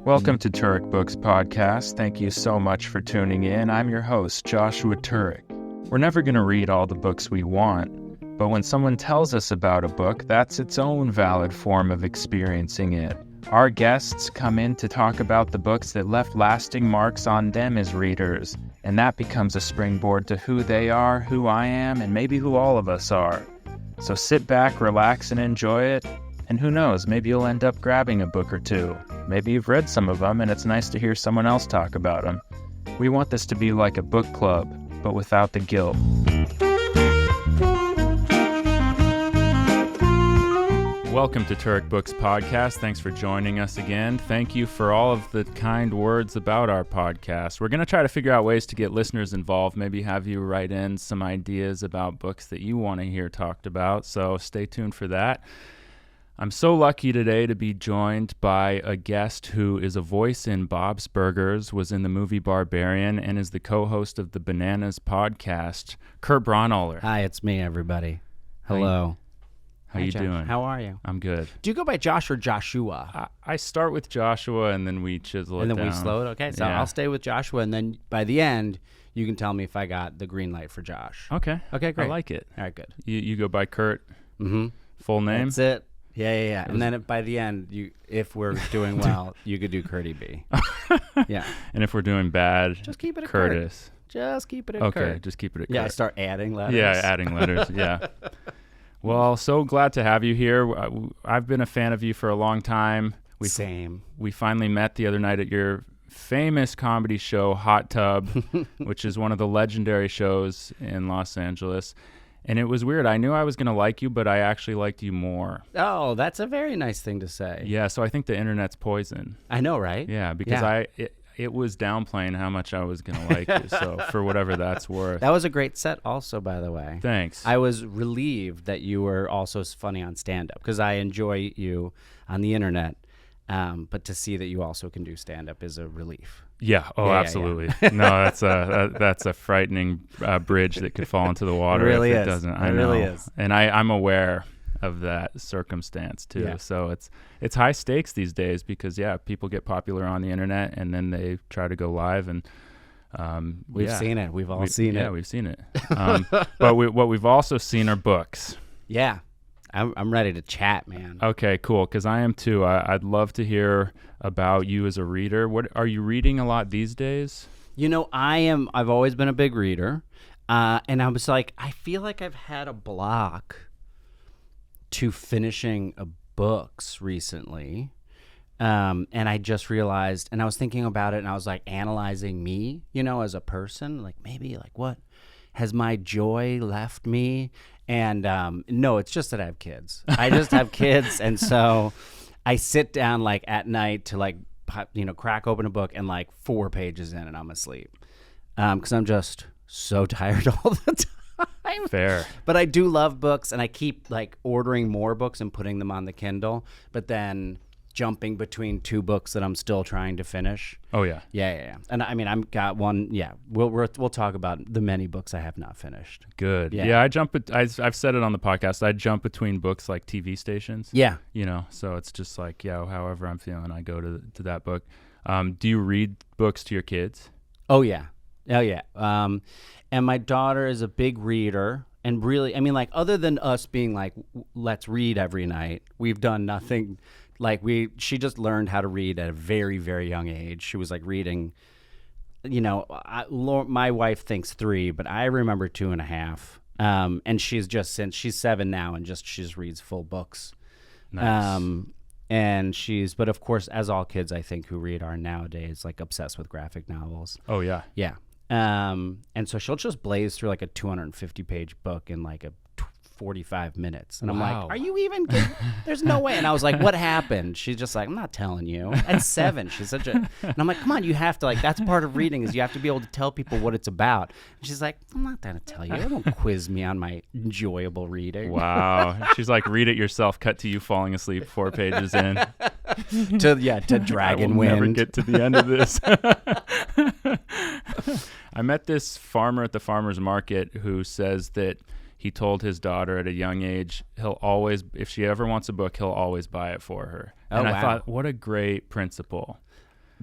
Welcome to Turek Books Podcast. Thank you so much for tuning in. I'm your host, Joshua Turek. We're never going to read all the books we want, but when someone tells us about a book, that's its own valid form of experiencing it. Our guests come in to talk about the books that left lasting marks on them as readers, and that becomes a springboard to who they are, who I am, and maybe who all of us are. So sit back, relax, and enjoy it. And who knows, maybe you'll end up grabbing a book or two. Maybe you've read some of them, and it's nice to hear someone else talk about them. We want this to be like a book club, but without the guilt. Welcome to Turek Books Podcast. Thanks for joining us again. Thank you for all of the kind words about our podcast. We're going to try to figure out ways to get listeners involved, maybe have you write in some ideas about books that you want to hear talked about, so stay tuned for that. I'm so lucky today to be joined by a guest who is a voice in Bob's Burgers, was in the movie Barbarian, and is the co-host of the Bananas podcast, Kurt Braunohler. Hi, it's me, everybody. Hello. How you doing? How are you? I'm good. Do you go by Josh or Joshua? I start with Joshua, and then we chisel it down. And then we slow it? Okay, so Yeah. I'll stay with Joshua, and then by the end, you can tell me if I got the green light for Josh. Okay. Okay, great. I like it. All right, good. You go by Kurt? Mm-hmm. Full name? That's it. Yeah. And then by the end, if we're doing well, you could do Curdy B. Yeah. And if we're doing bad, just keep it at Curtis. Just keep it at Okay, Kurt. just keep it at Yeah, Kurt. start adding letters. Yeah, adding letters, yeah. Well, so glad to have you here. I've been a fan of you for a long time. Same. We finally met the other night at your famous comedy show, Hot Tub, which is one of the legendary shows in Los Angeles. And it was weird. I knew I was going to like you, but I actually liked you more. Oh, that's a very nice thing to say. Yeah, so I think the internet's poison. I know, right? Yeah, because it was downplaying how much I was going to like you, so for whatever that's worth. That was a great set also, by the way. Thanks. I was relieved that you were also funny on stand-up, because I enjoy you on the internet, but to see that you also can do stand-up is a relief. Yeah. Oh, Yeah. absolutely. No, that's a frightening bridge that could fall into the water. It really if is. It doesn't. I It know. really is. And I'm aware of that circumstance too. Yeah. So it's high stakes these days because people get popular on the internet and then they try to go live and We've seen it. We've all seen it. Yeah, we've seen it. But what we've also seen are books. Yeah. I'm ready to chat, man. Okay, cool. Because I am too. I'd love to hear about you as a reader. What are you reading a lot these days? You know, I've always been a big reader, and I was like, I feel like I've had a block to finishing books recently, and I just realized, and I was thinking about it, and I was like analyzing me, as a person, like maybe like what has my joy left me? And no, it's just that I have kids. I just have kids, and so I sit down like at night to like crack open a book and like 4 pages in and I'm asleep because I'm just so tired all the time. Fair. But I do love books, and I keep like ordering more books and putting them on the Kindle, but then jumping between 2 books that I'm still trying to finish. Oh yeah. Yeah. And I mean, I've got one. Yeah, we'll talk about the many books I have not finished. Good. Yeah. I've said it on the podcast. I jump between books like TV stations. Yeah. So it's just like, however I'm feeling, I go to that book. Do you read books to your kids? Oh yeah. And my daughter is a big reader, and really, I mean, like, other than us being like, let's read every night, we've done nothing. Like she just learned how to read at a very, very young age. She was like reading, my wife thinks 3, but I remember 2.5. And she's 7 now, and she just reads full books. Nice. But of course, as all kids, I think, who read are nowadays, like obsessed with graphic novels. Oh yeah. Yeah. And so she'll just blaze through like a 250-page book in like a 45 minutes. And I'm Wow. like, are you even good? There's no way. And I was like, what happened? She's just like, I'm not telling you. At 7, she's such a... And I'm like, come on, you have to, like, that's part of reading, is you have to be able to tell people what it's about. And she's like, I'm not going to tell you. Don't quiz me on my enjoyable reading. Wow. She's like, read it yourself, cut to you falling asleep 4 pages in. to Dragon Wind. I will never get to the end of this. I met this farmer at the farmer's market who says that he told his daughter at a young age, if she ever wants a book, he'll always buy it for her. Oh, and I wow. thought, what a great principle.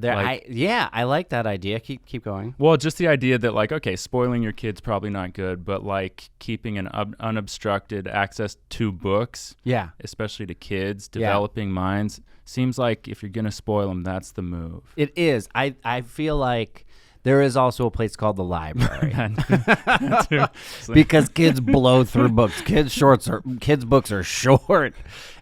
I like that idea. Keep going. Well, just the idea that, like, okay, spoiling your kids probably not good, but like keeping an unobstructed access to books, especially to kids, developing minds, seems like if you're gonna spoil them, that's the move. It is. I feel like there is also a place called the library because kids blow through books. Kids' books are short,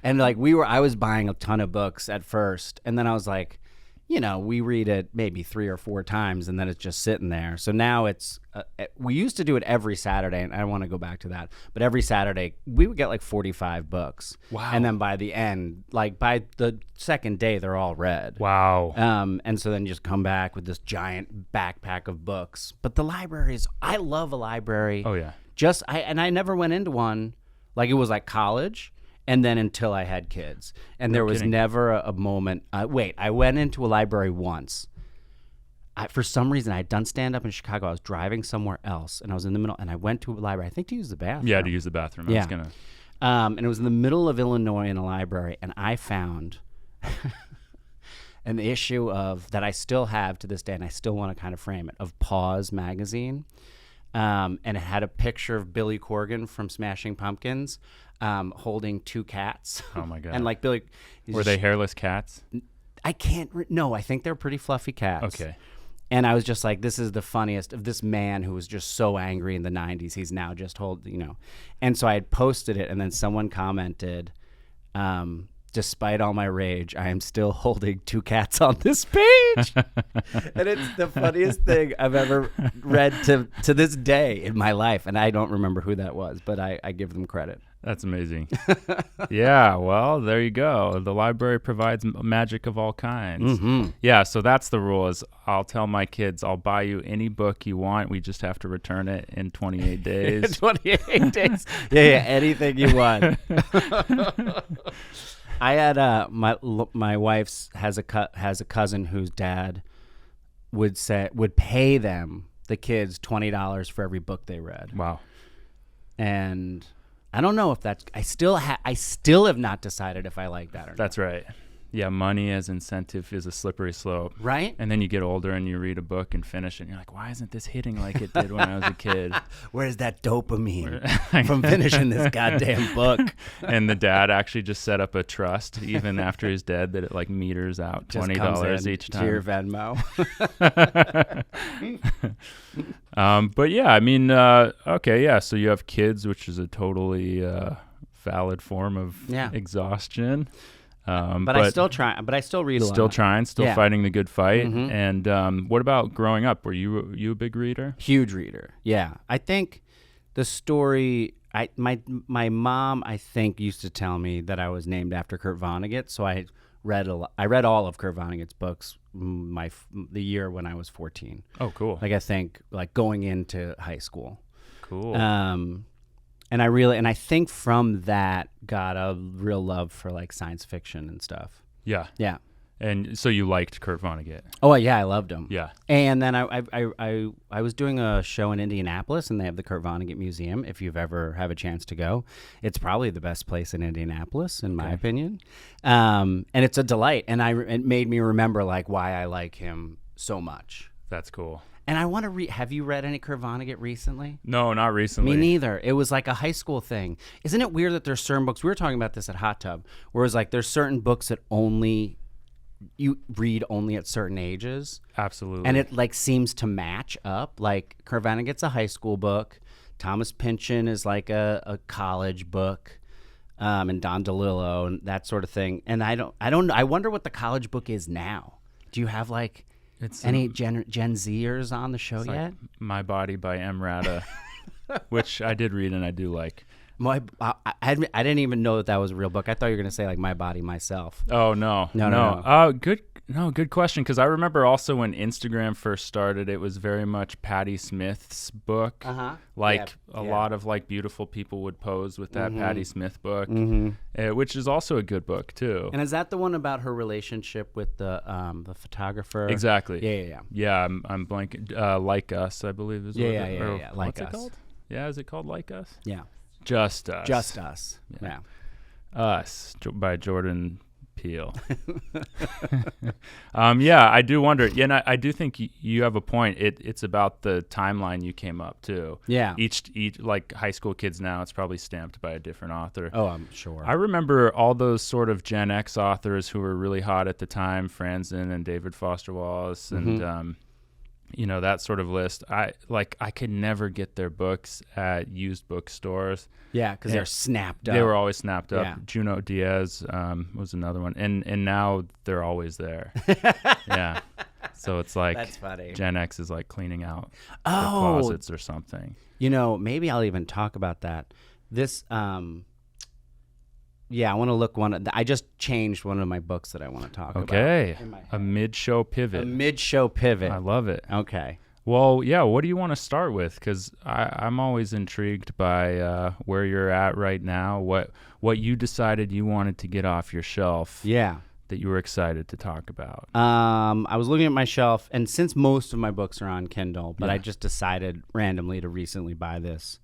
and like I was buying a ton of books at first, and then I was like, we read it maybe 3 or 4 times, and then it's just sitting there. So now we used to do it every Saturday, and I want to go back to that. But every Saturday, we would get like 45 books. Wow. And then by the end, like by the second day, they're all read. Wow. And so then you just come back with this giant backpack of books. But the libraries, I love a library. Oh, yeah. I never went into one. Like it was like college. And then until I had kids. And there was never a moment. I went into a library once. For some reason, I had done stand-up in Chicago. I was driving somewhere else, and I was in the middle, and I went to a library, I think to use the bathroom. Yeah, to use the bathroom. Yeah. And it was in the middle of Illinois in a library, and I found an issue that I still have to this day, and I still want to kind of frame it, of Pause magazine. And it had a picture of Billy Corgan from Smashing Pumpkins holding 2 cats. Oh, my God. And like Billy... Were they hairless cats? I can't... No, I think they're pretty fluffy cats. Okay. And I was just like, this is the funniest of this man who was just so angry in the 90s. He's now just And so I had posted it, and then someone commented, despite all my rage, I am still holding 2 cats on this page. And it's the funniest thing I've ever read to this day in my life. And I don't remember who that was, but I give them credit. That's amazing. Yeah, well, there you go. The library provides magic of all kinds. Mm-hmm. Yeah, so that's the rule is I'll tell my kids, I'll buy you any book you want. We just have to return it in 28 days. 28 days. Yeah, anything you want. I had my wife's has a cousin whose dad would pay them, the kids, $20 for every book they read. Wow. And I don't know if that's I still have not decided if I like that or not. That's right. Yeah, money as incentive is a slippery slope. Right? And then you get older and you read a book and finish it and you're like, why isn't this hitting like it did when I was a kid? Where's that dopamine from finishing this goddamn book? And the dad actually just set up a trust even after he's dead that it like meters out $20 each time. To your Venmo. But yeah, I mean, okay, yeah, so you have kids, which is a totally valid form of exhaustion. But I still try. But I still read a lot. Still trying, fighting the good fight. Mm-hmm. And what about growing up? Were you a big reader? Huge reader. Yeah, I think the story. My mom, I think, used to tell me that I was named after Kurt Vonnegut. So I read all of Kurt Vonnegut's books the year when I was 14. Oh, cool. Like I think going into high school. Cool. And I think from that got a real love for like science fiction and stuff. Yeah. Yeah. And so you liked Kurt Vonnegut? Oh yeah, I loved him. Yeah. And then I was doing a show in Indianapolis, and they have the Kurt Vonnegut Museum. If you've ever have a chance to go, it's probably the best place in Indianapolis, in my opinion. And it's a delight. And it made me remember like why I like him so much. That's cool. And I want to read. Have you read any Kurt Vonnegut recently? No, not recently. Me neither. It was like a high school thing. Isn't it weird that there's certain books? We were talking about this at Hot Tub, where it's like there's certain books that you read only at certain ages. Absolutely. And it like seems to match up. Like Kurt Vonnegut's a high school book. Thomas Pynchon is like a college book. And Don DeLillo and that sort of thing. And I don't know. I wonder what the college book is now. Do you have like any Gen Zers on the show yet? Like My Body by M. Rata, which I did read and I do like. I didn't even know that was a real book. I thought you were going to say like My Body, Myself. Oh, no. Good question. Because I remember also when Instagram first started, it was very much Patti Smith's book. Uh-huh. Like a lot of like beautiful people would pose with that Patti Smith book, which is also a good book too. And is that the one about her relationship with the photographer? Exactly. Yeah. Yeah, I'm blanking. Like Us, I believe is yeah. Like Us. What's it called? Yeah, is it called Like Us? Yeah. Just Us. Just Us. Yeah. Us by Gordon peel. Yeah, I do wonder. Yeah, and I do think you have a point. It's about the timeline you came up to. Yeah. Each like high school kids now, it's probably stamped by a different author. Oh, I'm sure. I remember all those sort of Gen X authors who were really hot at the time, Franzen and David Foster Wallace, and that sort of list. I could never get their books at used bookstores. Yeah, because they're snapped up. They were always snapped up. Yeah. Juno Diaz was another one, and now they're always there. Yeah, so it's like That's funny. Gen X is like cleaning out the closets or something. Maybe I'll even talk about that. This, yeah, I want to look I just changed one of my books that I want to talk about. Okay, a mid-show pivot. A mid-show pivot. I love it. Okay. Well, yeah, what do you want to start with? Because I'm always intrigued by where you're at right now, what you decided you wanted to get off your shelf. Yeah. That you were excited to talk about. I was looking at my shelf, and since most of my books are on Kindle, but I just decided randomly to recently buy this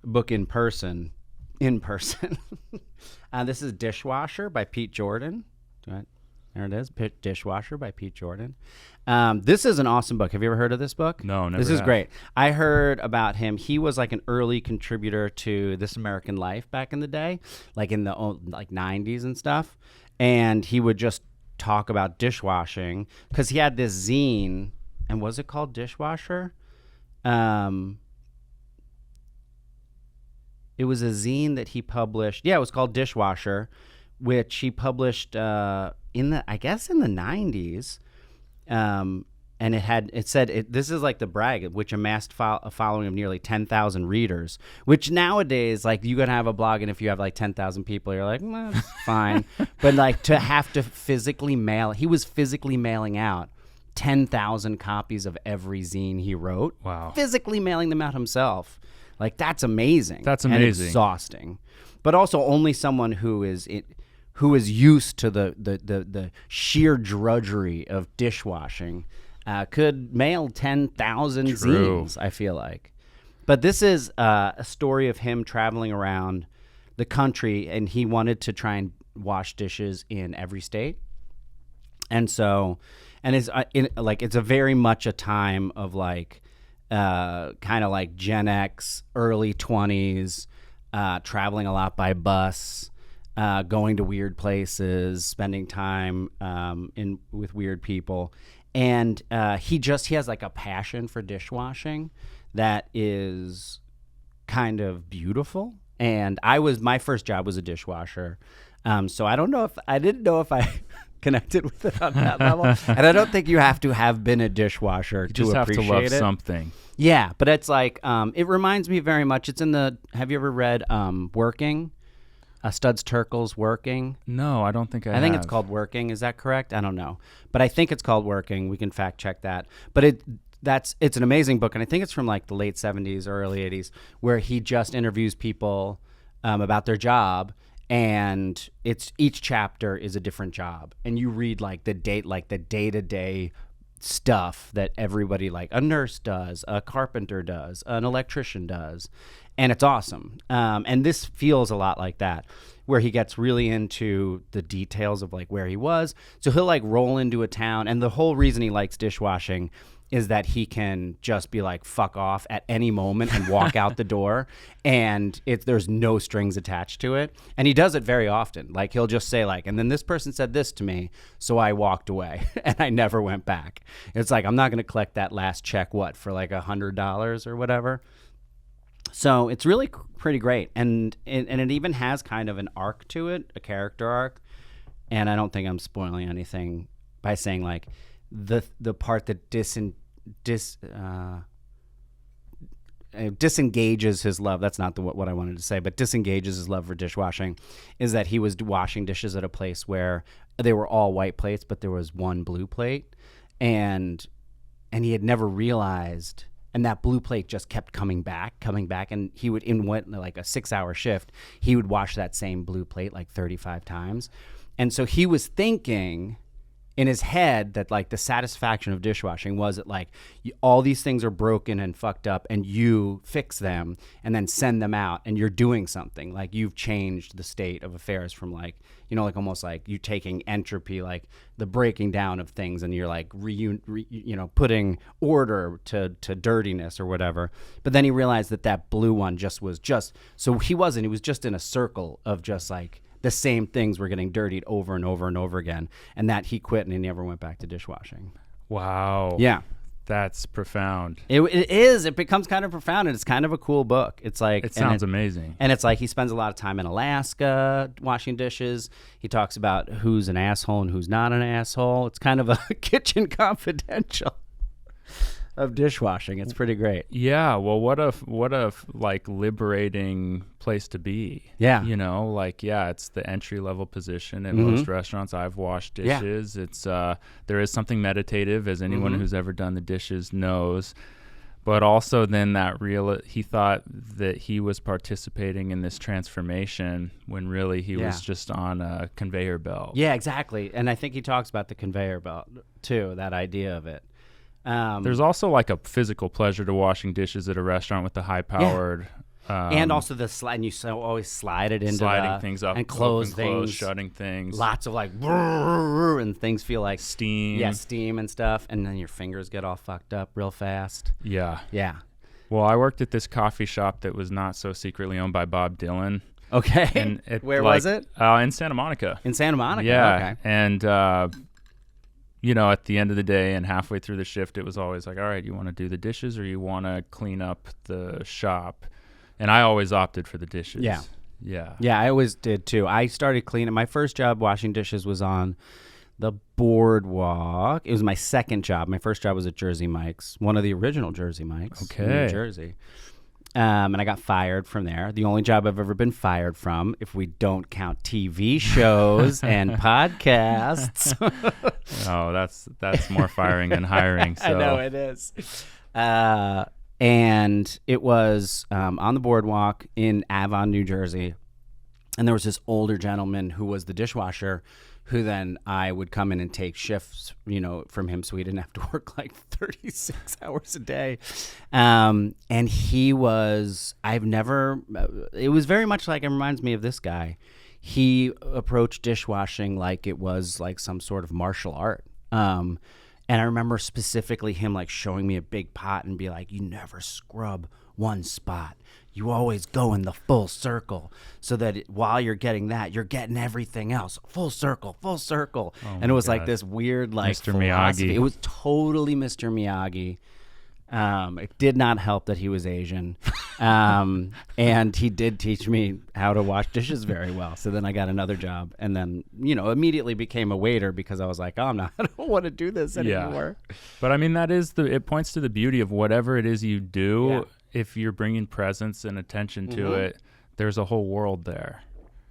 book in person. This is Dishwasher by Pete Jordan. There it is, Dishwasher by Pete Jordan. This is an awesome book. Have you ever heard of this book? No, never. This is great. I heard about him. He was like an early contributor to This American Life back in the day, like in the 90s and stuff. And he would just talk about dishwashing because he had this zine. And was it called Dishwasher? It was a zine that he published. Yeah, it was called Dishwasher, which he published in the 90s. And it said this is like the brag, which amassed a following of nearly 10,000 readers. Which nowadays, like, you could have a blog, and if you have like 10,000 people, you're like, that's fine. But like to have to physically he was physically mailing out 10,000 copies of every zine he wrote. Wow. Physically mailing them out himself. Like, that's amazing. That's amazing. And exhausting. But also only someone who is used to the sheer drudgery of dishwashing could mail 10,000 zines, I feel like. But this is a story of him traveling around the country, and he wanted to try and wash dishes in every state. And so, it's a very much a time of like, kind of like Gen X, early 20s, traveling a lot by bus, going to weird places, spending time with weird people. And he has like a passion for dishwashing that is kind of beautiful. And my first job was a dishwasher. So I didn't know if I connected with it on that level. And I don't think you have to have been a dishwasher to appreciate it. You just have to love something. Yeah, but it's like, it reminds me very much. It's have you ever read Working? Studs Terkel's Working? No, I don't think I have. I think it's called Working. Is that correct? I don't know. But I think it's called Working. We can fact check that. But it's an amazing book, and I think it's from like the late 70s or early 80s, where he just interviews people about their job, and each chapter is a different job. And you read like the day-to-day stuff that everybody, like a nurse does, a carpenter does, an electrician does, and it's awesome. And this feels a lot like that, where he gets really into the details of like where he was. So he'll like roll into a town, and the whole reason he likes dishwashing is that he can just be like, fuck off at any moment and walk out the door, and there's no strings attached to it. And he does it very often. Like, he'll just say like, and then this person said this to me, so I walked away and I never went back. It's like, I'm not going to collect that last check, for like $100 or whatever. So it's really pretty great. And it even has kind of an arc to it, a character arc. And I don't think I'm spoiling anything by saying like, the part that disengages his love, that's not what I wanted to say, but disengages his love for dishwashing, is that he was washing dishes at a place where they were all white plates, but there was one blue plate, and he had never realized, and that blue plate just kept coming back, and he would, in like a 6-hour shift, he would wash that same blue plate like 35 times. And so he was thinking, in his head that like the satisfaction of dishwashing was that like all these things are broken and fucked up and you fix them and then send them out and you're doing something. Like you've changed the state of affairs from like, you know, like almost like you taking entropy, like the breaking down of things, and you're like putting order to dirtiness or whatever. But then he realized that blue one was just in a circle of just like the same things were getting dirtied over and over and over again, and that he quit and he never went back to dishwashing. Wow. Yeah. That's profound. It is. It becomes kind of profound, and it's kind of a cool book. It's like it sounds amazing. And it's like he spends a lot of time in Alaska washing dishes. He talks about who's an asshole and who's not an asshole. It's kind of a Kitchen Confidential of dishwashing. It's pretty great. Yeah. Well, what a like liberating place to be. Yeah. You know, like, yeah, it's the entry level position in most restaurants. I've washed dishes. Yeah. It's there is something meditative, as anyone who's ever done the dishes knows. But also then he thought that he was participating in this transformation when really he was just on a conveyor belt. Yeah, exactly. And I think he talks about the conveyor belt too, that idea of it. There's also like a physical pleasure to washing dishes at a restaurant with the high-powered... and also the slide, and you always slide it into sliding things up and close open, things, close, shutting things. Lots of like, and things feel like steam. Yeah, steam and stuff, and then your fingers get all fucked up real fast. Yeah. Yeah. Well, I worked at this coffee shop that was not so secretly owned by Bob Dylan. Okay. And where was it? In Santa Monica. In Santa Monica. Yeah. Okay. And you know, at the end of the day and halfway through the shift, it was always like, all right, you want to do the dishes or you want to clean up the shop? And I always opted for the dishes. Yeah. Yeah. Yeah, I always did too. I started cleaning. My first job washing dishes was on the boardwalk. It was my second job. My first job was at Jersey Mike's, one of the original Jersey Mike's in New Jersey. And I got fired from there. The only job I've ever been fired from, if we don't count TV shows and podcasts. Oh, that's more firing than hiring. So. I know it is. And it was on the boardwalk in Avon, New Jersey. And there was this older gentleman who was the dishwasher, who then I would come in and take shifts, you know, from him, so he didn't have to work like 36 hours a day. And he was, it was very much like, it reminds me of this guy. He approached dishwashing like it was like some sort of martial art. And I remember specifically him like showing me a big pot and be like, you never scrub one spot. You always go in the full circle so that while you're getting that, you're getting everything else. Full circle, full circle. Oh, and it was like this weird like Mr. philosophy. Miyagi. It was totally Mr. Miyagi. It did not help that he was Asian. And he did teach me how to wash dishes very well. So then I got another job and then, you know, immediately became a waiter because I was like, oh, I don't want to do this anymore. Yeah. But I mean, it points to the beauty of whatever it is you do. Yeah. If you're bringing presence and attention to it, there's a whole world there.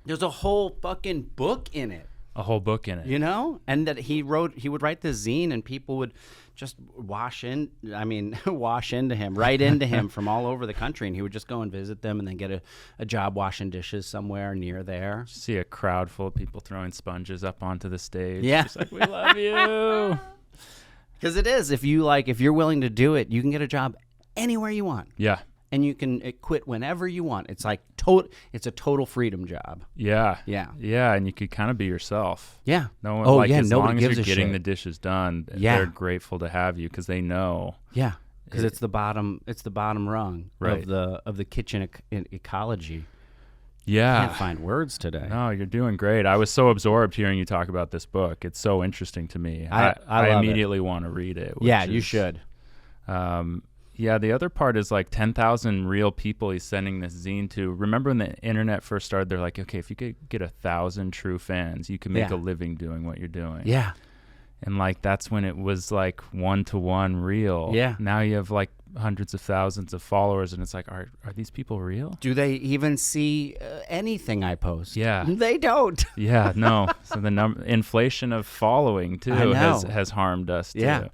There's a whole fucking book in it. A whole book in it. You know? And that he would write the zine and people would just wash into him, right into him from all over the country. And he would just go and visit them and then get a job washing dishes somewhere near there. See a crowd full of people throwing sponges up onto the stage. Yeah. Just like, we love you. Because it is. If you're willing to do it, you can get a job anywhere you want. Yeah. And you can quit whenever you want. It's like it's a total freedom job. Yeah. Yeah. Yeah, and you could kind of be yourself. Yeah. No one, as long as gives you're a getting shit. the dishes done, they're grateful to have you because they know. Yeah. Because it's the bottom rung right. of the kitchen ecology. Yeah. I can't find words today. No, you're doing great. I was so absorbed hearing you talk about this book. It's so interesting to me. I immediately want to read it. You should. Yeah, the other part is like 10,000 real people he's sending this zine to. Remember when the internet first started, they're like, okay, if you could get 1,000 true fans, you can make a living doing what you're doing. Yeah. And like that's when it was like one-to-one real. Yeah. Now you have like hundreds of thousands of followers, and it's like, are these people real? Do they even see anything I post? Yeah. They don't. Yeah, no. So the inflation of following too has harmed us too. Yeah.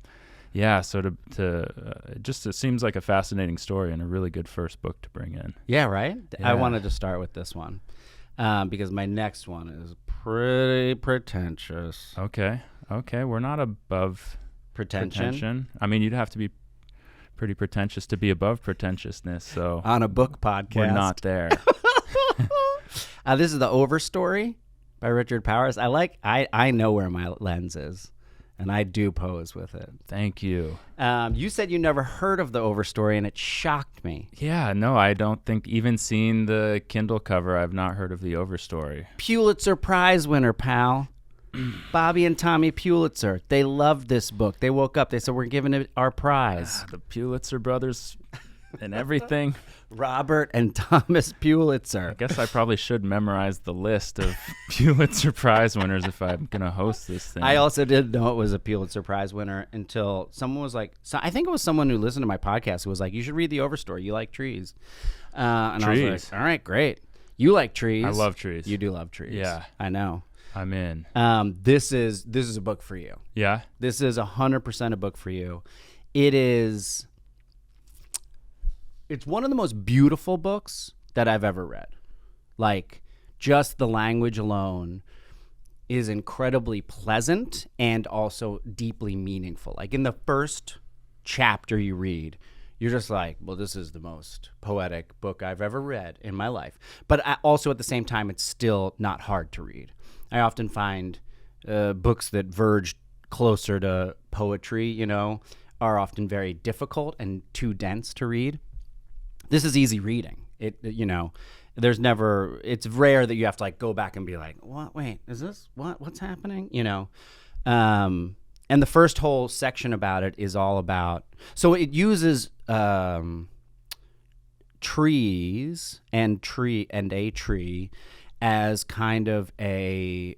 Yeah, so it seems like a fascinating story and a really good first book to bring in. Yeah, right? Yeah. I wanted to start with this one because my next one is pretty pretentious. Okay. Okay, we're not above Pretension. I mean, you'd have to be pretty pretentious to be above pretentiousness. So On a book podcast. we're not there. This is the Overstory by Richard Powers. I know where my lens is, and I do pose with it. Thank you. You said you never heard of the Overstory, and it shocked me. Yeah, no, I don't think, even seeing the Kindle cover, I've not heard of the Overstory. Pulitzer Prize winner, pal. Bobby and Tommy Pulitzer. They loved this book. They woke up. They said, we're giving it our prize. The Pulitzer brothers and everything. Robert and Thomas Pulitzer. I guess I probably should memorize the list of Pulitzer Prize winners if I'm going to host this thing. I also didn't know it was a Pulitzer Prize winner until someone was like, I think it was someone who listened to my podcast who was like, you should read the Overstory. You like trees. And Trees. I was like, all right, great. You like trees. I love trees. You do love trees. Yeah. I know. I'm in. This is a book for you. Yeah? This is 100% a book for you. It's one of the most beautiful books that I've ever read. Like, just the language alone is incredibly pleasant and also deeply meaningful. Like, in the first chapter you read, you're just like, well, this is the most poetic book I've ever read in my life. But also at the same time, it's still not hard to read. I often find books that verge closer to poetry, are often very difficult and too dense to read. This is easy reading. It's rare that you have to like go back and be like, what? Wait, is this what's happening? And the first whole section about it is all about. So it uses trees and a tree as kind of a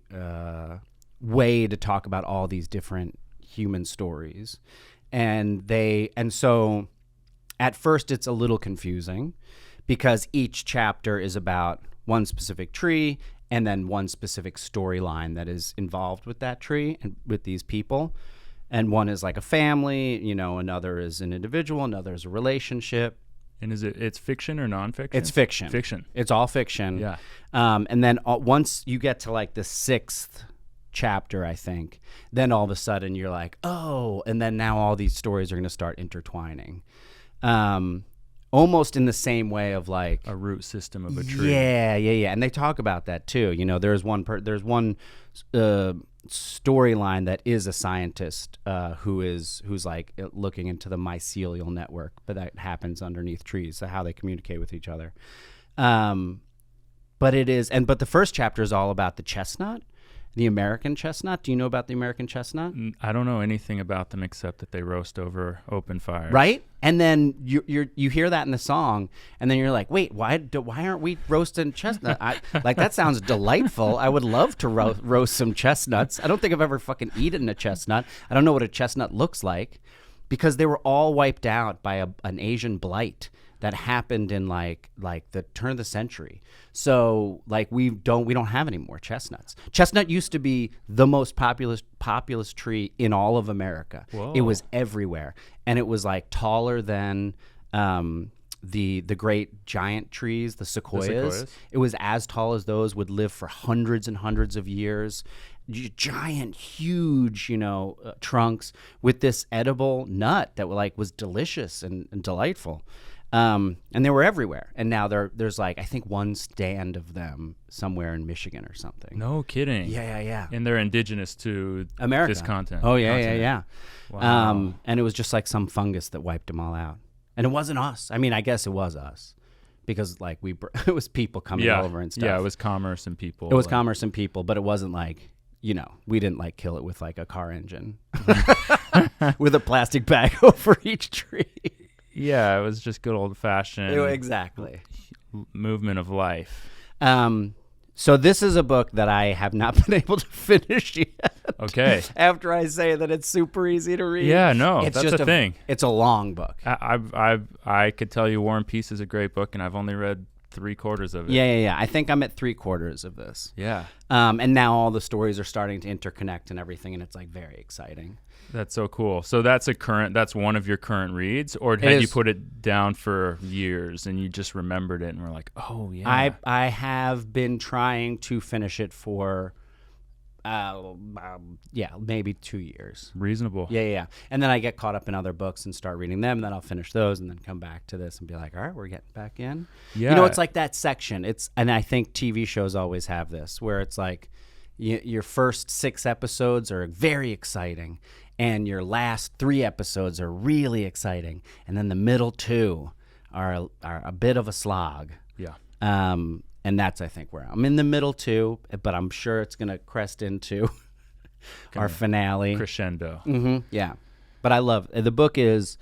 way to talk about all these different human stories, and so. At first, it's a little confusing because each chapter is about one specific tree and then one specific storyline that is involved with that tree and with these people. And one is like a family, another is an individual, another is a relationship. And it's fiction or nonfiction? It's fiction. Fiction. It's all fiction. Yeah. And then once you get to like the sixth chapter, I think, then all of a sudden you're like, oh, and then now all these stories are going to start intertwining. Almost in the same way of like a root system of a tree. Yeah. And they talk about that too. There's one storyline that is a scientist who's like looking into the mycelial network, but that happens underneath trees, so how they communicate with each other. But the first chapter is all about the chestnut. The American chestnut. Do you know about the American chestnut? I don't know anything about them except that they roast over open fires. Right? And then you hear that in the song, and then you're like, wait, why aren't we roasting chestnut? That sounds delightful. I would love to roast some chestnuts. I don't think I've ever fucking eaten a chestnut. I don't know what a chestnut looks like, because they were all wiped out by an Asian blight that happened in like the turn of the century. So like we don't have any more chestnuts. Chestnut used to be the most populous tree in all of America. Whoa. It was everywhere, and it was like taller than the great giant trees, the sequoias. It was as tall as those, would live for hundreds and hundreds of years. Giant, huge, trunks with this edible nut that was delicious and delightful. And they were everywhere. And now there's like, I think one stand of them somewhere in Michigan or something. No kidding. Yeah. And they're indigenous to America. this continent. Oh, yeah. Wow. And it was just like some fungus that wiped them all out. And it wasn't us. I mean, I guess it was us, because like it was people coming over and stuff. Yeah, it was commerce and people. It was commerce and people, but it wasn't like, we didn't like kill it with like a car engine with a plastic bag over each tree. Yeah, it was just good old-fashioned exactly movement of life. So this is a book that I have not been able to finish yet. Okay. After I say that it's super easy to read. Yeah, no, it's that's just a thing. It's a long book. I could tell you War and Peace is a great book, and I've only read 3/4 of it. Yeah. I think I'm at 3/4 of this. Yeah. And now all the stories are starting to interconnect and everything, and it's like very exciting. That's so cool. So that's one of your current reads, or had you put it down for years and you just remembered it and were like, oh yeah. I have been trying to finish it for maybe 2 years. Reasonable. Yeah. And then I get caught up in other books and start reading them, and then I'll finish those and then come back to this and be like, all right, we're getting back in. Yeah. It's like that section. And I think TV shows always have this, where it's like your first 6 episodes are very exciting, and your last 3 episodes are really exciting, and then the middle 2 are a bit of a slog. Yeah. And that's, I think, where I'm in the middle 2, but I'm sure it's going to crest into our finale. Crescendo. Mm-hmm. Yeah. But I love the book. Is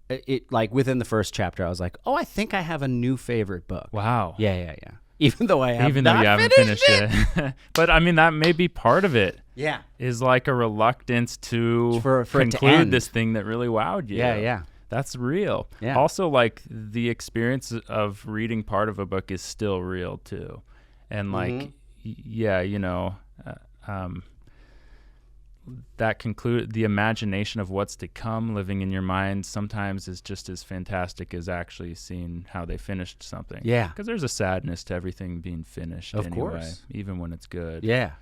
it like within the first chapter I was like, oh, I think I have a new favorite book. Wow. Yeah. Even though you haven't finished it. But I mean, that may be part of it. Yeah. Is like a reluctance to for conclude it to end. this thing that really wowed you. Yeah. That's real. Yeah. Also, like, the experience of reading part of a book is still real too, and like, that the imagination of what's to come living in your mind sometimes is just as fantastic as actually seeing how they finished something. Yeah. Because there's a sadness to everything being finished. Of anyway, course. even when it's good. Yeah.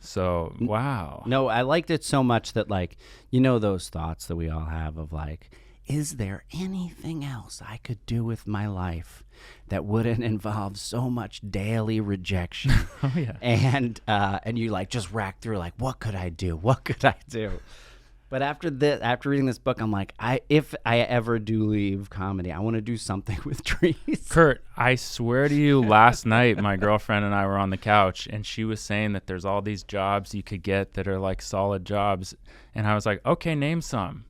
So wow. No, I liked it so much that, like, those thoughts that we all have of like, is there anything else I could do with my life that wouldn't involve so much daily rejection? Oh yeah. And you like just rack through like, what could I do? What could I do? But after reading this book, I'm like, if I ever do leave comedy, I want to do something with trees. Kurt, I swear to you, last night my girlfriend and I were on the couch, and she was saying that there's all these jobs you could get that are like solid jobs, and I was like, okay, name some.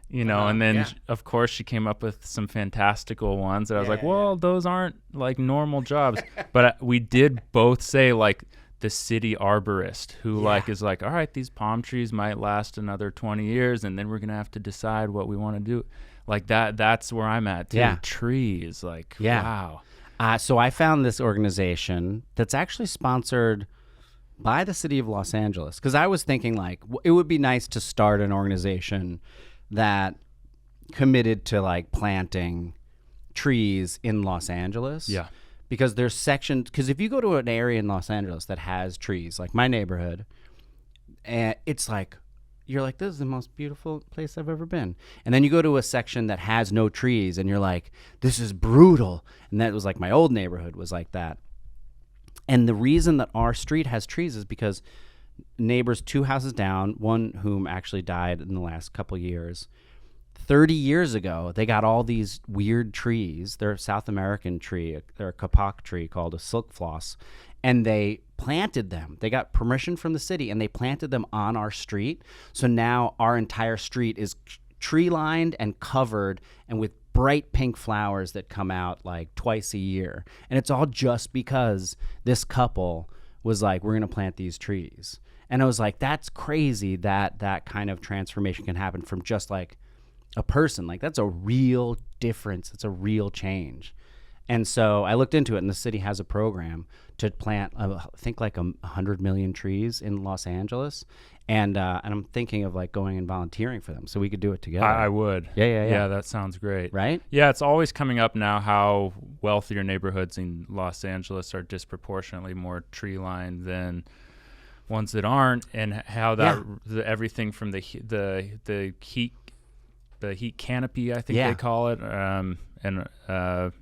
And then of course she came up with some fantastical ones that I was like, well, those aren't like normal jobs. But we did both say like the city arborist who is like, all right, these palm trees might last another 20 years and then we're going to have to decide what we want to do. Like that's where I'm at too. Yeah. Trees, like, wow. So I found this organization that's actually sponsored by the city of Los Angeles, because I was thinking like it would be nice to start an organization that committed to like planting trees in Los Angeles. Yeah. Because there's sections, because if you go to an area in Los Angeles that has trees, like my neighborhood, and it's like, you're like, this is the most beautiful place I've ever been. And then you go to a section that has no trees and you're like, this is brutal. And that was like my old neighborhood was like that. And the reason that our street has trees is because neighbors 2 houses down, one whom actually died in the last couple years, 30 years ago, they got all these weird trees. They're a South American tree. They're a kapok tree called a silk floss. And they planted them. They got permission from the city, and they planted them on our street. So now our entire street is tree-lined and covered and with bright pink flowers that come out like twice a year. And it's all just because this couple was like, we're going to plant these trees. And I was like, that's crazy that kind of transformation can happen from just like a person. Like, that's a real difference. It's a real change. And so I looked into it, and the city has a program to plant, I think, like 100 million trees in Los Angeles. And I'm thinking of like going and volunteering for them so we could do it together. I would. Yeah. Yeah, that sounds great. Right? Yeah, it's always coming up now how wealthier neighborhoods in Los Angeles are disproportionately more tree-lined than ones that aren't, and how that everything from the heat canopy, I think they call it,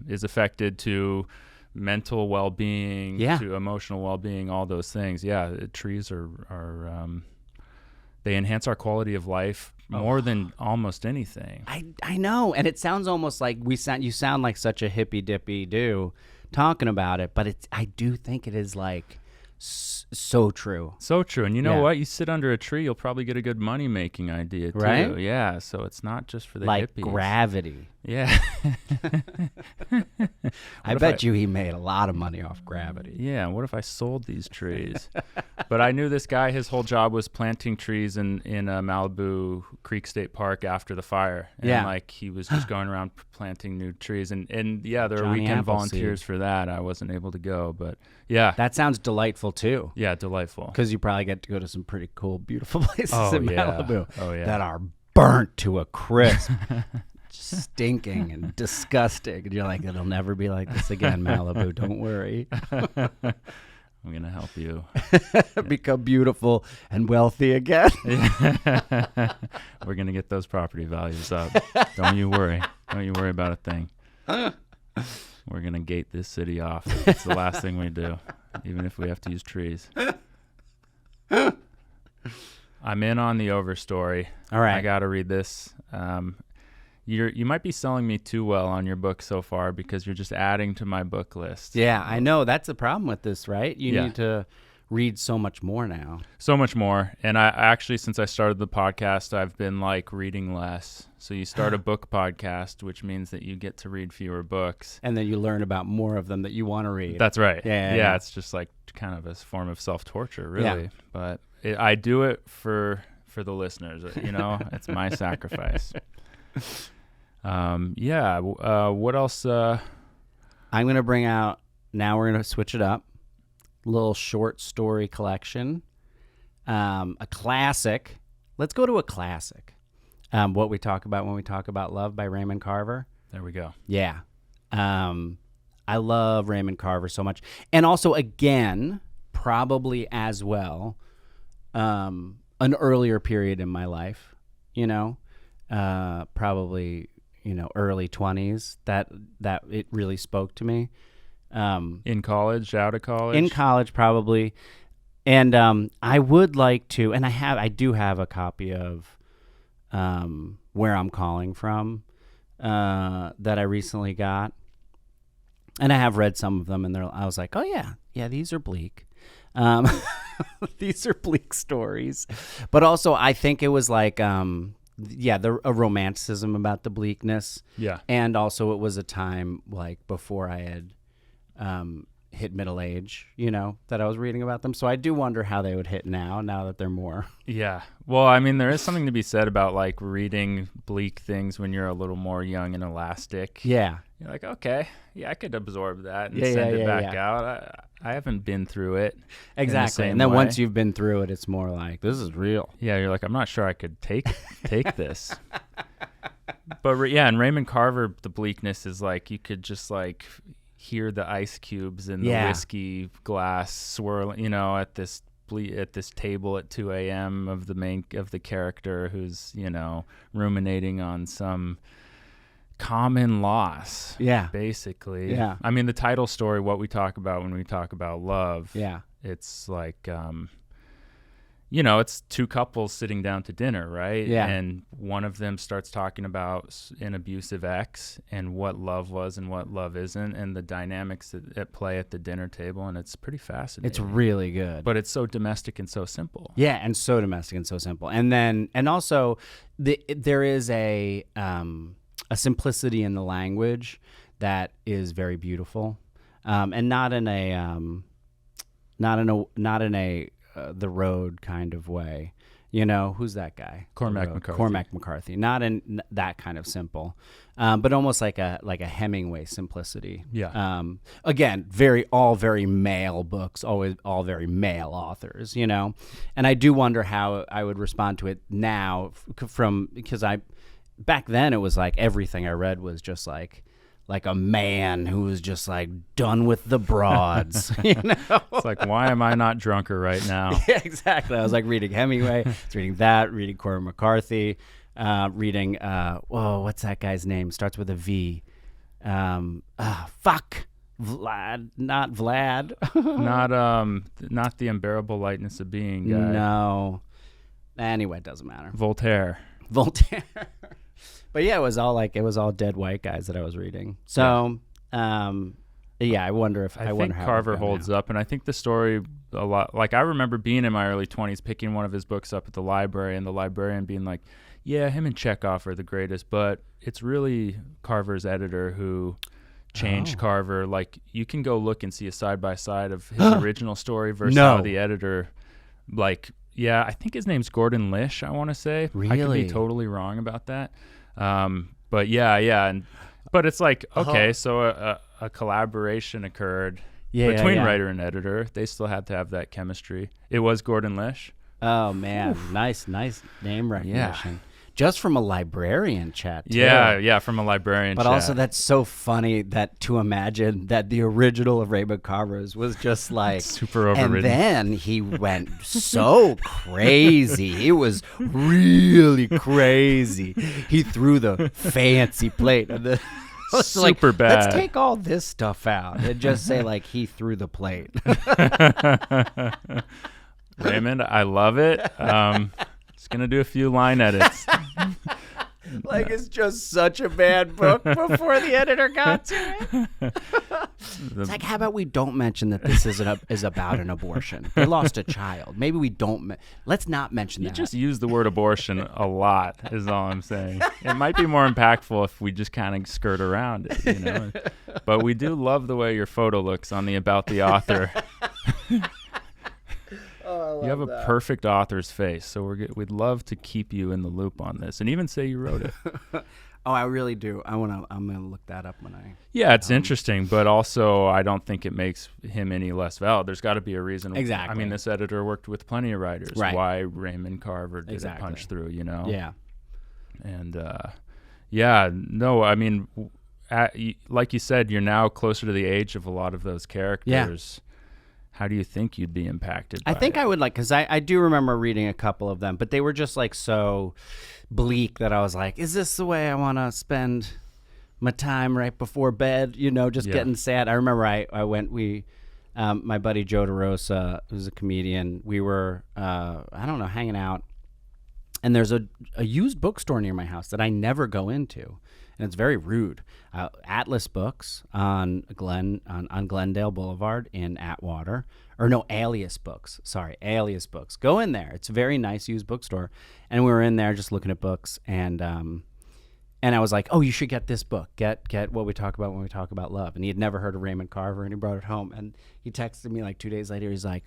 is affected to mental well-being, to emotional well-being, all those things. Yeah, trees are they enhance our quality of life more than almost anything. I know, and it sounds almost like you sound like such a hippy dippy do talking about it, but I do think it is like so true. So true. And you know what? You sit under a tree, you'll probably get a good money-making idea, too. Right? Yeah, so it's not just for the like hippies. Gravity. Yeah. I bet you he made a lot of money off Gravity. Yeah, what if I sold these trees? But I knew this guy, his whole job was planting trees in Malibu Creek State Park after the fire. And like he was just going around planting new trees. And there are Johnny weekend Appleseed. Volunteers for that. I wasn't able to go, but yeah. That sounds delightful too. Yeah, delightful. Because you probably get to go to some pretty cool, beautiful places in Malibu that are burnt to a crisp. Stinking and disgusting, and you're like, it'll never be like this again, Malibu, don't worry. I'm going to help you. Become beautiful and wealthy again. We're going to get those property values up. Don't you worry. Don't you worry about a thing. We're going to gate this city off. It's the last thing we do, even if we have to use trees. I'm in on the Overstory. All right. I got to read this. You might be selling me too well on your book so far because you're just adding to my book list. Yeah, I know. That's the problem with this, right? You Yeah. need to read so much more now. So much more. And I actually, since I started the podcast, I've been like reading less. So you start a book podcast, which means that you get to read fewer books. And then you learn about more of them that you want to read. That's right. Yeah. It's just like kind of a form of self-torture, really. Yeah. But I do it for the listeners. It's my sacrifice. What else? I'm going to bring out, now we're going to switch it up. Little short story collection. A classic. Let's go to a classic. What we talk about when we talk about love by Raymond Carver. There we go. Yeah. I love Raymond Carver so much. And also, again, probably as well, an earlier period in my life, probably, early 20s, that it really spoke to me. In college, out of college? In college, probably. And I would like to, and I do have a copy of Where I'm Calling From that I recently got. And I have read some of them, and I was like, oh, yeah, these are bleak. These are bleak stories. But also, I think it was like, a romanticism about the bleakness. Yeah. And also, it was a time like before I had hit middle age, that I was reading about them. So I do wonder how they would hit now that they're more. Yeah. Well, I mean, there is something to be said about like reading bleak things when you're a little more young and elastic. Yeah. You're like, okay, I could absorb that and send it back out. I haven't been through it. Exactly. And then once you've been through it, it's more like, this is real. Yeah. You're like, I'm not sure I could take this. But and Raymond Carver, the bleakness is like, you could just like hear the ice cubes in the whiskey glass swirling, at this table at 2 a.m. of the character who's, ruminating on some common loss. Yeah. Basically. Yeah. I mean, the title story, what we talk about when we talk about love. Yeah. It's like, it's two couples sitting down to dinner, right? Yeah. And one of them starts talking about an abusive ex and what love was and what love isn't and the dynamics at play at the dinner table. And it's pretty fascinating. It's really good. But it's so domestic and so simple. Yeah, and so domestic and so simple. And also, there is a simplicity in the language that is very beautiful, and not in a the Road kind of way. Who's that guy? Cormac McCarthy. Cormac McCarthy. Not in that kind of simple, but almost like a Hemingway simplicity. Yeah. Again, all very male books, always all very male authors. And I do wonder how I would respond to it now, because back then it was like everything I read was just like a man who was just like done with the broads. It's like, why am I not drunker right now? Yeah, exactly. I was like reading Hemingway, reading Cormac McCarthy, reading what's that guy's name? Starts with a V. Vlad, not Vlad. Not The Unbearable Lightness of Being guy. No. Anyway, it doesn't matter. Voltaire. But yeah, it was all dead white guys that I was reading. So, I wonder if I think Carver holds up, and I think the story a lot. Like, I remember being in my early 20s, picking one of his books up at the library, and the librarian being like, "Yeah, him and Chekhov are the greatest, but it's really Carver's editor who changed Carver. Like, you can go look and see a side by side of his original story versus how the editor, like." Yeah, I think his name's Gordon Lisch, I want to say. Really? I could be totally wrong about that. But but it's like, okay, so a collaboration occurred between writer and editor. They still had to have that chemistry. It was Gordon Lisch. Oh, man. Nice name recognition. Yeah. just from a librarian chat, too. Yeah, from a librarian But chat. also, that's so funny that to imagine that the original of Raymond Carver's was just like super overwritten. And then he went so crazy. It was really crazy. He threw the fancy plate. And the, super bad. Let's take all this stuff out and just say like he threw the plate. Raymond, I love it. Just gonna do a few line edits. Like it's just such a bad book before the editor got to it. It's like, how about we don't mention that this is about an abortion? They lost a child. Maybe we don't. Let's not mention that. You just use the word abortion a lot, is all I'm saying. It might be more impactful if we just kind of skirt around it, you know. But we do love the way your photo looks on the About the Author. Oh, you have a perfect author's face, so we'd love to keep you in the loop on this, and even say you wrote it. Oh, I really do. I'm gonna look that up when I. Yeah, it's interesting, but also I don't think it makes him any less valid. There's got to be a reason. Exactly. I mean, this editor worked with plenty of writers. Right. Why Raymond Carver did Exactly. a punch through, you know? Yeah. And no, I mean, like you said, you're now closer to the age of a lot of those characters. How do you think you'd be impacted by I think it? I would like, because I do remember reading a couple of them, but they were just like so bleak that I was like, is this the way I want to spend my time right before bed? You know, just getting sad. I remember I went, my buddy Joe DeRosa, who's a comedian, we were, hanging out. And there's a used bookstore near my house that I never go into. And it's very rude. Atlas Books on Glendale Boulevard in Atwater. Or no, Alias Books. Sorry, Alias Books. Go in there. It's a very nice used bookstore. And we were in there just looking at books. And I was like, oh, you should get this book. Get What We Talk About When We Talk About Love. And he had never heard of Raymond Carver, and he brought it home. And he texted me like 2 days later. He's like,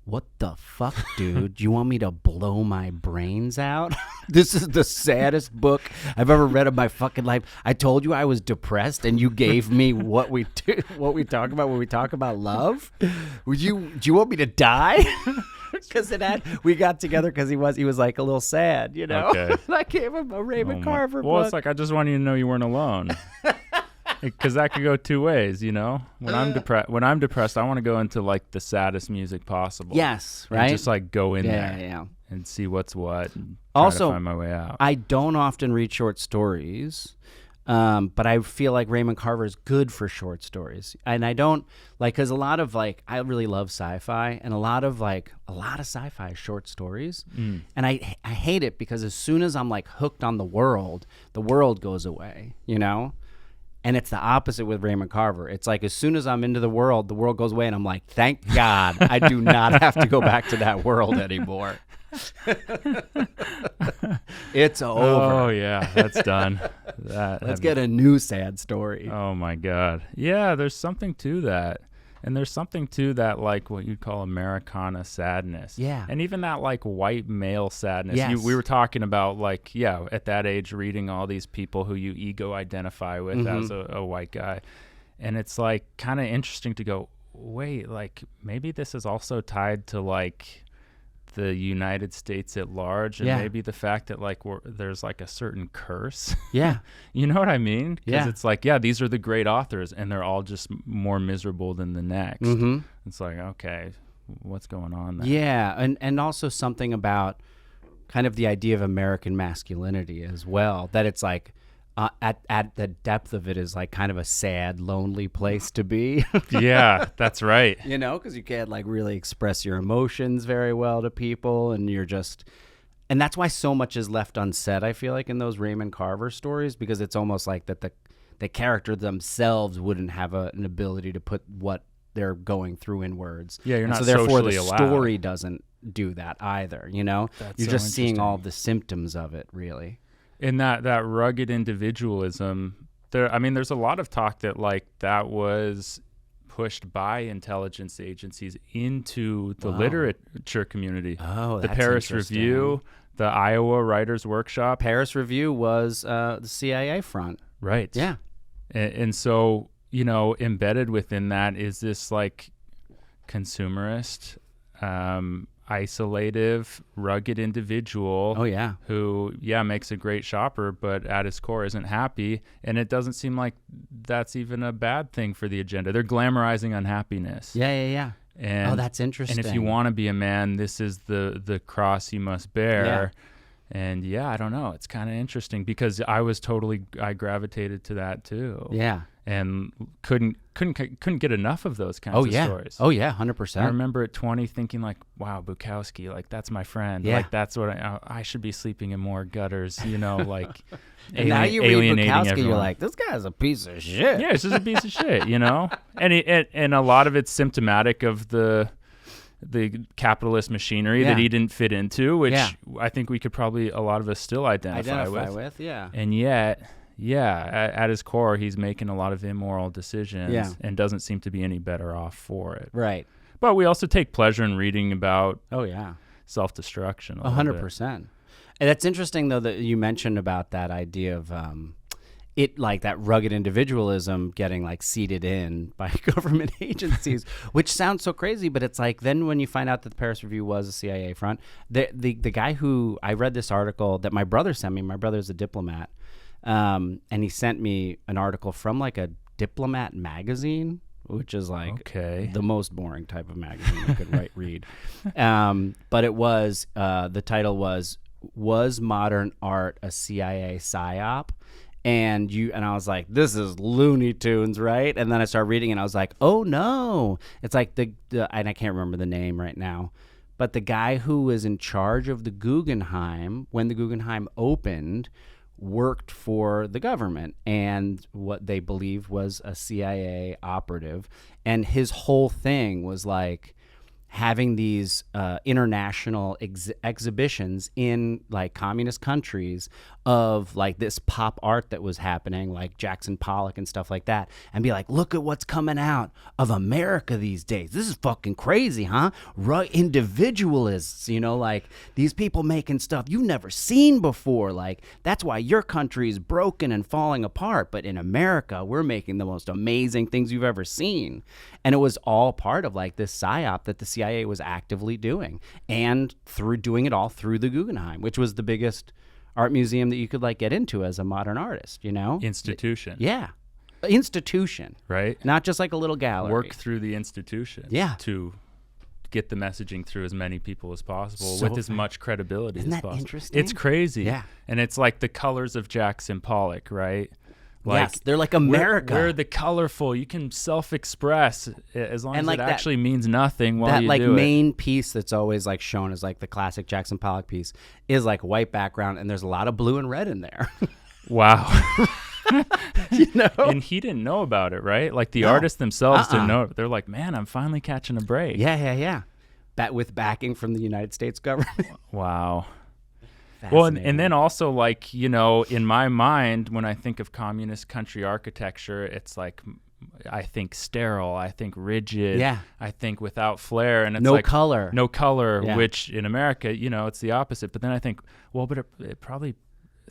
what the fuck, dude? Do you want me to blow my brains out? This is the saddest book I've ever read in my fucking life. I told you I was depressed, and you gave me what we talk about when we talk about love. Do you want me to die? Because we got together because he was like a little sad, you know. Okay. I gave him a Raymond Carver book. Well, it's like, I just wanted you to know you weren't alone. Because that could go two ways, you know. When I'm depressed, I want to go into like the saddest music possible. Yes, right. And just like go in there Yeah. and see what's what. And try Also, to find my way out. I don't often read short stories, but I feel like Raymond Carver is good for short stories. And I don't like, because a lot of like, I really love sci-fi, and a lot of sci-fi is short stories. And I hate it because as soon as I'm like hooked on the world goes away, you know. And it's the opposite with Raymond Carver. It's like as soon as I'm into the world goes away, and I'm like, thank God I do not have to go back to that world anymore. It's over. Oh yeah, that's done. Let's get a new sad story. Oh my God. Yeah, there's something to that. And there's something to that, like what you'd call Americana sadness. Yeah. And even that like white male sadness. Yes. We were talking about like, at that age, reading all these people who you ego identify with as a white guy. And it's like kind of interesting to go, wait, like maybe this is also tied to like the United States at large, and maybe the fact that like there's like a certain curse. Yeah. You know what I mean? Because Yeah. it's like, these are the great authors, and they're all just more miserable than the next. It's like, okay, what's going on there? Yeah, and also something about kind of the idea of American masculinity as well, that it's like at the depth of it is like kind of a sad, lonely place to be. Yeah, that's right. You know, because you can't like really express your emotions very well to people, and and that's why so much is left unsaid, I feel like, in those Raymond Carver stories, because it's almost like that the character themselves wouldn't have an ability to put what they're going through in words. Yeah, you're not so therefore socially the allowed. story doesn't do that either, you know? That's You're so just seeing all interesting. the symptoms of it, really. In that rugged individualism, there's a lot of talk that like that was pushed by intelligence agencies into the literature community. Oh, The that's Paris interesting. Review, the Iowa Writers Workshop. Paris Review was the CIA front. Right. Yeah. And so, embedded within that is this like consumerist isolative, rugged individual. Oh, yeah. Who, makes a great shopper, but at his core isn't happy. And it doesn't seem like that's even a bad thing for the agenda. They're glamorizing unhappiness. Yeah. And, that's interesting. And if you want to be a man, this is the cross you must bear. Yeah. And I don't know. It's kind of interesting because I gravitated to that too. Yeah. And couldn't get enough of those kinds of stories. Oh yeah, 100%. I remember at 20 thinking like, wow, Bukowski, like that's my friend. Yeah. Like that's what I should be sleeping in more gutters, like and now you read alienating Bukowski, everyone. You're like, this guy's a piece of shit. Yeah, it's just a piece of shit, And a lot of it's symptomatic of the capitalist machinery that he didn't fit into, which I think we could probably, a lot of us still identify with. Yeah. And yet, at his core, he's making a lot of immoral decisions and doesn't seem to be any better off for it. Right. But we also take pleasure in reading about self-destruction. 100%. And that's interesting, though, that you mentioned about that idea of it, like that rugged individualism getting like seeded in by government agencies, which sounds so crazy, but it's like then when you find out that the Paris Review was a CIA front, the guy who, I read this article that my brother sent me. My brother's a diplomat, and he sent me an article from like a diplomat magazine, which is like the most boring type of magazine you could read. But it was, the title was Modern Art a CIA PSYOP? And I was like, this is Looney Tunes, right? And then I started reading and I was like, oh no. It's like the and I can't remember the name right now, but the guy who was in charge of the Guggenheim when the Guggenheim opened worked for the government and what they believed was a CIA operative. And his whole thing was like having these international exhibitions in like communist countries of like this pop art that was happening, like Jackson Pollock and stuff like that, and be like, look at what's coming out of America these days. This is fucking crazy, huh? Individualists, like these people making stuff you've never seen before. Like that's why your country is broken and falling apart, but in America we're making the most amazing things you've ever seen. And it was all part of like this PSYOP that the CIA was actively doing, and doing it all through the Guggenheim, which was the biggest art museum that you could like get into as a modern artist, Institution. Yeah. Institution. Right. Not just like a little gallery. Work through the institution. Yeah. To get the messaging through as many people as possible with as much credibility as possible. Isn't that interesting? It's crazy. Yeah. And it's like the colors of Jackson Pollock, right? Like, yes, they're like America. We're the colorful. You can self-express as long as like it actually means nothing while you do it. That like main piece that's always like shown as like the classic Jackson Pollock piece is like white background, and there's a lot of blue and red in there. Wow. And he didn't know about it, right? Like the artists themselves didn't know it. They're like, man, I'm finally catching a break. Yeah. With backing from the United States government. Wow. Well, and then also like, in my mind, when I think of communist country architecture, it's like, I think sterile, I think rigid, I think without flair, and it's no color, which in America, it's the opposite. But then I think, well, but it probably,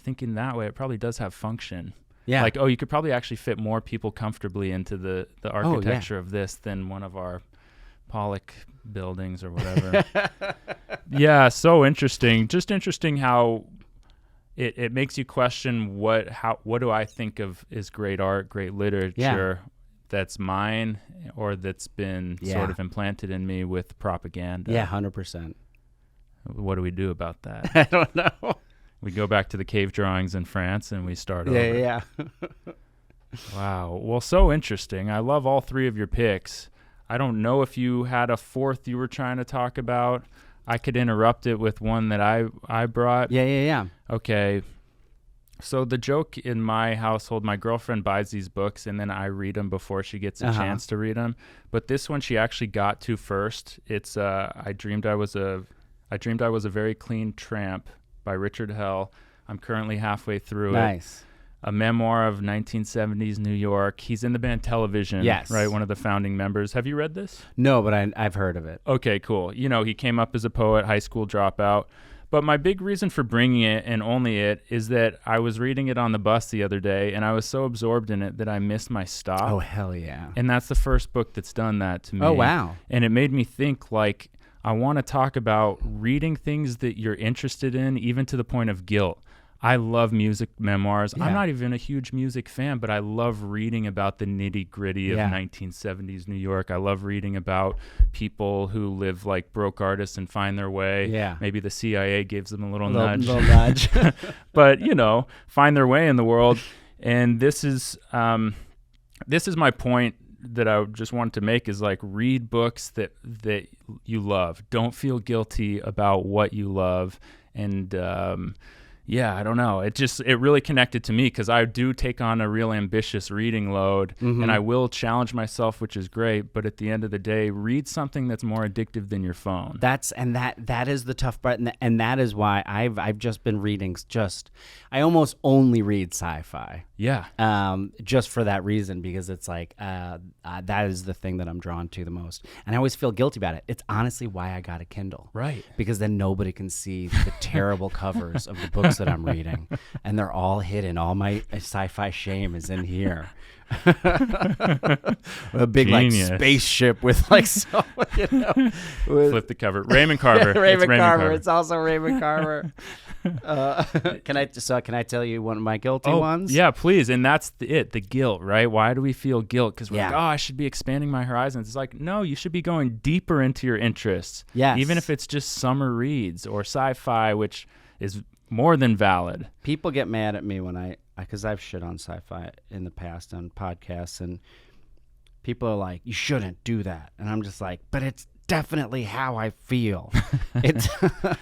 thinking that way, it probably does have function. Yeah. Like, you could probably actually fit more people comfortably into the architecture of this than one of our Pollock buildings or whatever. Yeah, so interesting. Just interesting how it makes you question what do I think of as great art, great literature that's mine or that's been sort of implanted in me with propaganda. Yeah, 100%. What do we do about that? I don't know. We go back to the cave drawings in France and we start over. Yeah. Wow. Well, so interesting. I love all three of your picks. I don't know if you had a fourth you were trying to talk about. I could interrupt it with one that I brought. Yeah. Okay. So the joke in my household, my girlfriend buys these books and then I read them before she gets a chance to read them. But this one she actually got to first. It's I dreamed I was a very clean tramp by Richard Hell. I'm currently halfway through it. Nice. A memoir of 1970s New York. He's in the band Television, yes. Right? One of the founding members. Have you read this? No, but I've heard of it. Okay, cool. He came up as a poet, high school dropout. But my big reason for bringing it, and only it, is that I was reading it on the bus the other day, and I was so absorbed in it that I missed my stop. Oh, hell yeah. And that's the first book that's done that to me. Oh, wow. And it made me think, like, I want to talk about reading things that you're interested in, even to the point of guilt. I love music memoirs. Yeah. I'm not even a huge music fan, but I love reading about the nitty-gritty of 1970s New York. I love reading about people who live like broke artists and find their way. Yeah. Maybe the CIA gives them a little nudge. Little nudge. But, find their way in the world. And this is my point that I just wanted to make, is like, read books that you love. Don't feel guilty about what you love. And I don't know. It really connected to me, because I do take on a real ambitious reading load, and I will challenge myself, which is great. But at the end of the day, read something that's more addictive than your phone. That is the tough part, and that is why I've just been reading. I almost only read sci-fi. Yeah. Just for that reason, because it's like that is the thing that I'm drawn to the most, and I always feel guilty about it. It's honestly why I got a Kindle, right? Because then nobody can see the terrible covers of the books that I'm reading, and they're all hidden. All my sci-fi shame is in here. A big Genius. like spaceship with like Flip the cover. Raymond Carver. Raymond Carver. It's also Raymond Carver. Can I tell you one of my guilty ones? Yeah, please. And that's the guilt, right? Why do we feel guilt? Because we're like, Yeah. I should be expanding my horizons. It's like, no, you should be going deeper into your interests. Yes. Even if it's just summer reads or sci-fi, which is more than valid. People get mad at me when because I've shit on sci-fi in the past on podcasts, and people are like, you shouldn't do that. And I'm just like, but it's definitely how I feel.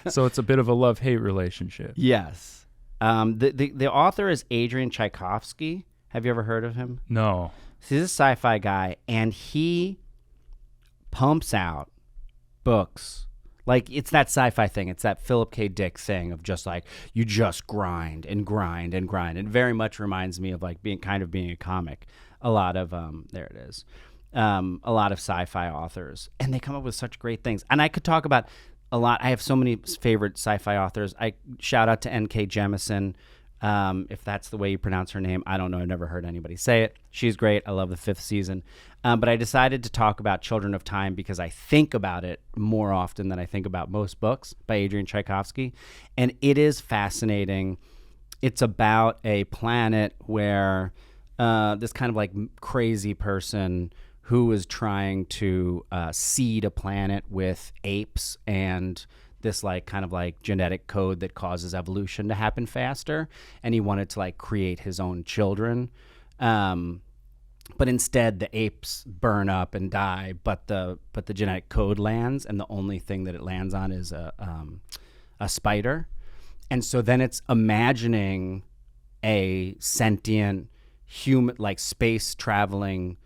So it's a bit of a love-hate relationship. Yes. The author is Adrian Tchaikovsky. Have you ever heard of him? No. So he's a sci-fi guy, and he pumps out books. Like, it's that sci-fi thing. It's that Philip K. Dick thing of just like, you just grind and grind and grind. It very much reminds me of like being a comic. A lot of, there it is. A lot of sci-fi authors, and they come up with such great things. And I could talk about a lot. I have so many favorite sci-fi authors. I shout out to N.K. Jemisin. If that's the way you pronounce her name, I don't know. I've never heard anybody say it. She's great. I love the 5th season. But I decided to talk about Children of Time because I think about it more often than I think about most books by Adrian Tchaikovsky. And it is fascinating. It's about a planet where this kind of like crazy person who is trying to seed a planet with apes and this like kind of like genetic code that causes evolution to happen faster, and he wanted to like create his own children, but instead the apes burn up and die, but the genetic code lands, and the only thing that it lands on is a spider. And so then it's imagining a sentient human, like space traveling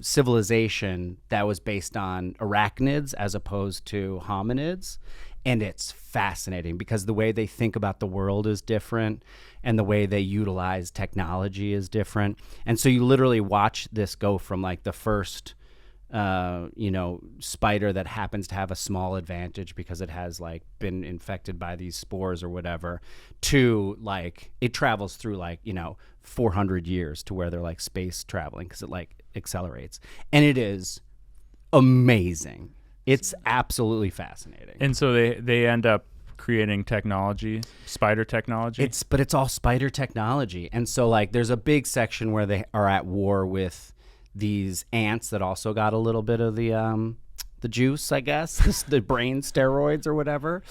civilization that was based on arachnids as opposed to hominids. And it's fascinating because the way they think about the world is different, and the way they utilize technology is different. And so you literally watch this go from like the first spider that happens to have a small advantage because it has like been infected by these spores or whatever, to like it travels through 400 years to where they're like space traveling because it like accelerates. And it is amazing. It's absolutely fascinating. And so they end up creating technology, spider technology. It's all spider technology. And so like there's a big section where they are at war with these ants that also got a little bit of the juice, I guess, the brain steroids or whatever.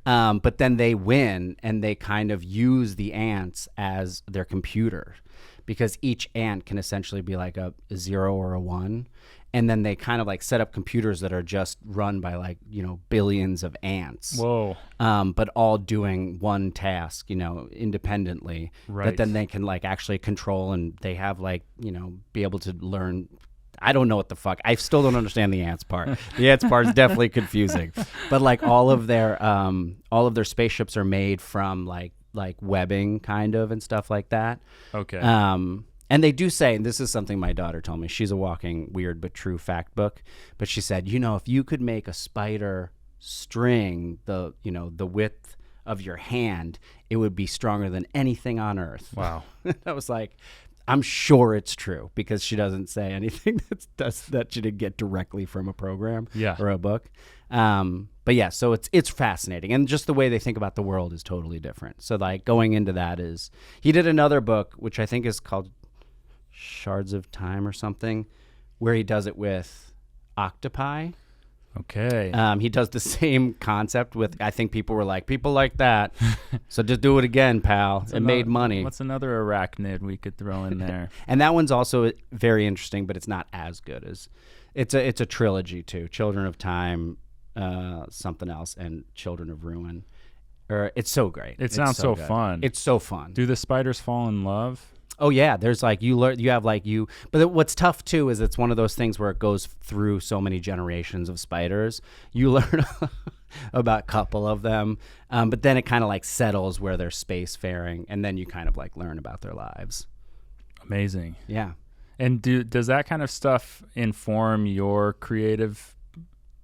But then they win, and they kind of use the ants as their computer, because each ant can essentially be like a 0 or a 1. And then they kind of like set up computers that are just run by billions of ants. Whoa. But all doing one task, independently. Right. That then they can like actually control, and they have be able to learn. I don't know what the fuck. I still don't understand the ants part. The ants part is definitely confusing. But like all of their spaceships are made from like webbing kind of and stuff like that. Okay. And they do say, and this is something my daughter told me, she's a walking weird but true fact book, but she said, if you could make a spider string the width of your hand, it would be stronger than anything on earth. Wow. I was like, I'm sure it's true because she doesn't say anything that she didn't get directly from a program or a book. But yeah, so it's fascinating. And just the way they think about the world is totally different. So like going into that is, he did another book, which I think is called Shards of Time or something, where he does it with octopi. Okay. He does the same concept with, I think people were like, people like that. So just do it again, pal. It made money. What's another arachnid we could throw in there? And that one's also very interesting, but it's not as good as, it's a trilogy too. Children of Time, something else, and Children of Ruin. It's so great. It sounds so fun. It's so fun. Do the spiders fall in love? Oh yeah, there's like but what's tough too is it's one of those things where it goes through so many generations of spiders. You learn about a couple of them, but then it kind of like settles where they're spacefaring, and then you kind of like learn about their lives. Amazing. Yeah. And does that kind of stuff inform your creative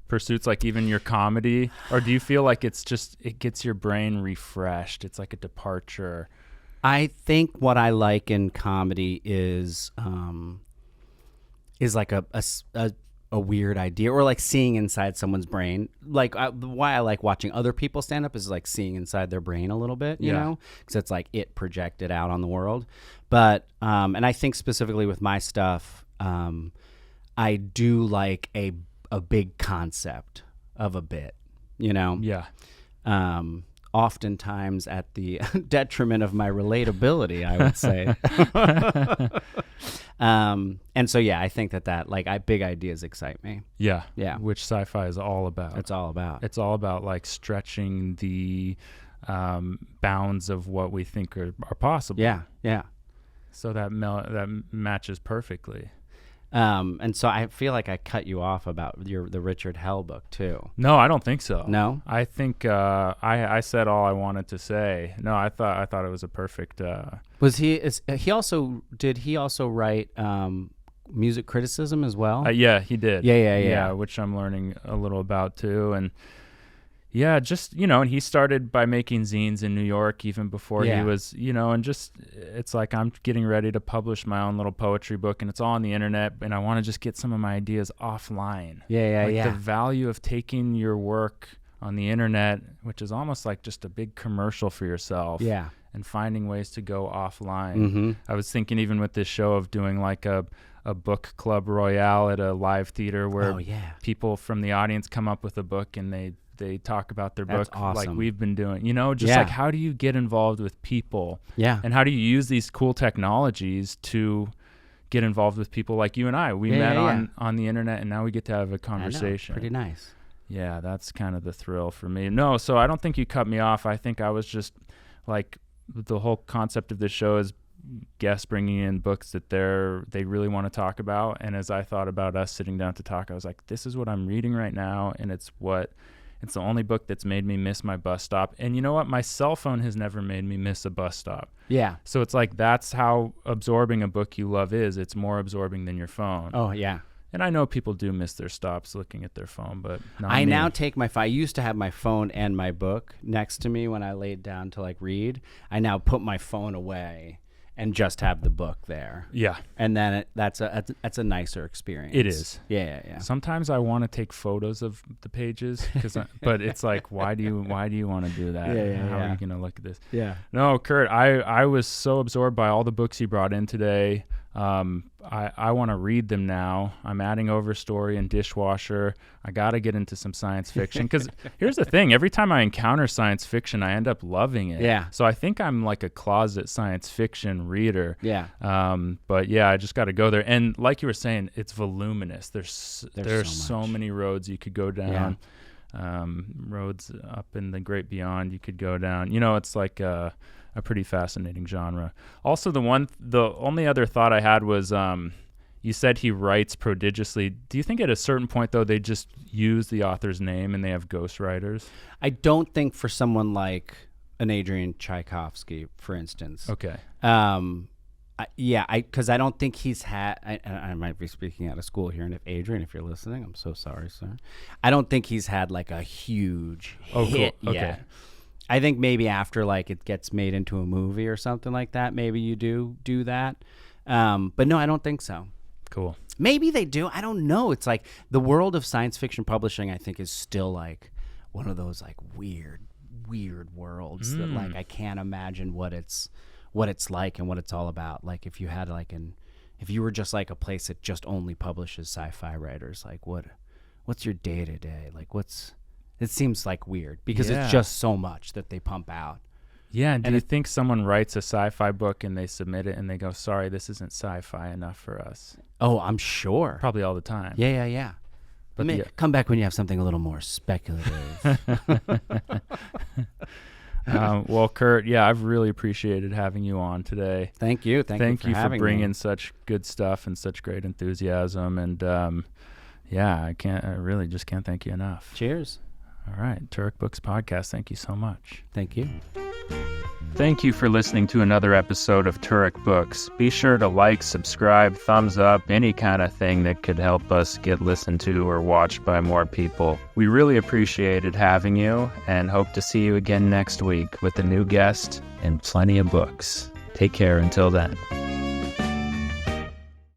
pursuits, like even your comedy, or do you feel like it gets your brain refreshed? It's like a departure. I think what I like in comedy is like a weird idea, or like seeing inside someone's brain. Like why I like watching other people stand up is like seeing inside their brain a little bit, you know, because it's like it projected out on the world. But and I think specifically with my stuff, I do like a big concept of a bit, you know. Yeah. Oftentimes at the detriment of my relatability, I would say. And so, yeah, I think that like big ideas excite me. Yeah. Yeah. Which sci-fi is all about. It's all about. It's all about like stretching the bounds of what we think are possible. Yeah. Yeah. So that matches perfectly. And so I feel like I cut you off about the Richard Hell book too. No, I don't think so. No? I think I said all I wanted to say. No, I thought it was a perfect. Was did he also write music criticism as well? Yeah, he did. Yeah. Which I'm learning a little about too, and. Yeah, just, and he started by making zines in New York even before he was, and just, it's like I'm getting ready to publish my own little poetry book, and it's all on the internet, and I want to just get some of my ideas offline. Yeah. The value of taking your work on the internet, which is almost like just a big commercial for yourself. Yeah. And finding ways to go offline. Mm-hmm. I was thinking even with this show of doing like a book club royale at a live theater where people from the audience come up with a book and they talk about their book like we've been doing, like how do you get involved with people? Yeah. And how do you use these cool technologies to get involved with people like you and I? We met on the internet, and now we get to have a conversation. I know, pretty nice. Yeah, that's kind of the thrill for me. No, so I don't think you cut me off. I think I was just like, the whole concept of this show is guests bringing in books that they really want to talk about. And as I thought about us sitting down to talk, I was like, this is what I'm reading right now, and it's the only book that's made me miss my bus stop. And you know what? My cell phone has never made me miss a bus stop. Yeah. So it's like, that's how absorbing a book you love is. It's more absorbing than your phone. Oh, yeah. And I know people do miss their stops looking at their phone, but not I me. now take I used to have my phone and my book next to me when I laid down to like read. I now put my phone away and just have the book there. Yeah. And then that's a nicer experience. It is. Yeah. Sometimes I want to take photos of the pages, but it's like, why do you want to do that? Yeah. How are you going to look at this? Yeah. No, Kurt, I was so absorbed by all the books you brought in today. I want to read them now. I'm adding Overstory and Dishwasher. I got to get into some science fiction, because here's the thing. Every time I encounter science fiction, I end up loving it. Yeah. So I think I'm like a closet science fiction reader. Yeah. But yeah, I just got to go there. And like you were saying, it's voluminous. There's so many roads you could go down. Yeah. Roads up in the great beyond you could go down. It's like a pretty fascinating genre. Also, the only other thought I had was, you said he writes prodigiously. Do you think at a certain point, though, they just use the author's name and they have ghostwriters? I don't think for someone like an Adrian Tchaikovsky, for instance. Okay. Because I don't think he's had, I might be speaking out of school here, and if you're listening, I'm so sorry, sir. I don't think he's had like a huge hit cool. Okay. yet. I think maybe after like it gets made into a movie or something like that, maybe you do that. But no, I don't think so. Cool. Maybe they do. I don't know. It's like the world of science fiction publishing, I think, is still like one of those like weird worlds that like I can't imagine what it's like and what it's all about. Like if you had like if you were just like a place that just only publishes sci-fi writers, like what's your day to day? Like it seems like weird because it's just so much that they pump out. Yeah, and do you think someone writes a sci-fi book and they submit it and they go, sorry, this isn't sci-fi enough for us? Oh, I'm sure. Probably all the time. Yeah. But come back when you have something a little more speculative. Well, Kurt, I've really appreciated having you on today. Thank you. Thank you for bringing me. such good stuff and such great enthusiasm. And I really just can't thank you enough. Cheers. All right, Turek Books Podcast. Thank you so much. Thank you. Thank you for listening to another episode of Turek Books. Be sure to like, subscribe, thumbs up, any kind of thing that could help us get listened to or watched by more people. We really appreciated having you and hope to see you again next week with a new guest and plenty of books. Take care until then.